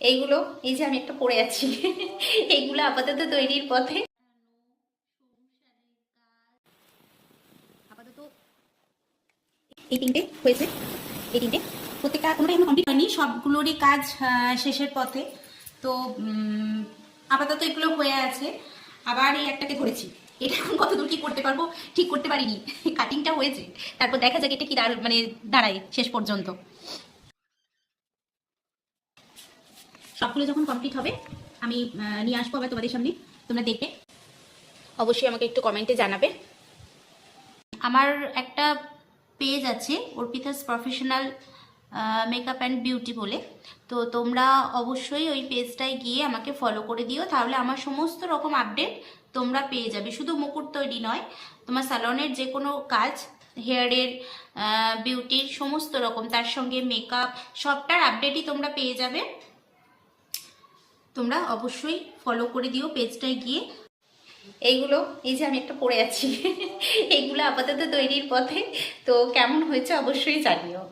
এইগুলো এই যে আমি একটা পরে আছি এইগুলো আপাতত তৈরির পথে। আপাতত এই তিনটে হয়েছে, এই তিনটে প্রত্যেকটা কোনোটাই এখনো কমপ্লিট হয়নি, সবগুলোরই কাজ শেষের পথে। তো আপাতত এগুলো হয়ে আছে। আবার এই একটাকে ধরেছি, এটা এখন কত দূর কি করতে পারবো ঠিক করতে পারিনি কাটিংটা হয়েছে, তারপর দেখা যাক এটা কি মানে দাঁড়ায় শেষ পর্যন্ত। সবগুলো যখন কমপ্লিট হবে আমি নিয়ে আসবো আবার তোমাদের সামনে, তোমরা দেখবে। অবশ্যই আমাকে একটু কমেন্টে জানাবে। আমার একটা পেজ আছে Arpita's professional makeup and beauty বলে, তো তোমরা অবশ্যই ওই পেজটায় গিয়ে আমাকে ফলো করে দিও, তাহলে আমার সমস্ত রকম আপডেট তোমরা পেয়ে যাবে। শুধু মুকুট তৈরি নয়, তোমার স্যালনের যে কোনো কাজ, হেয়ারের, বিউটির সমস্ত রকম, তার সঙ্গে মেকআপ, সবটার আপডেটই তোমরা পেয়ে যাবে। তোমরা অবশ্যই ফলো করে দিও পেজটায় গিয়ে। এইগুলো এই যে আমি একটা পরে আছি এইগুলো আপাতত তৈরির পথে। তো কেমন হয়েছে অবশ্যই জানিও।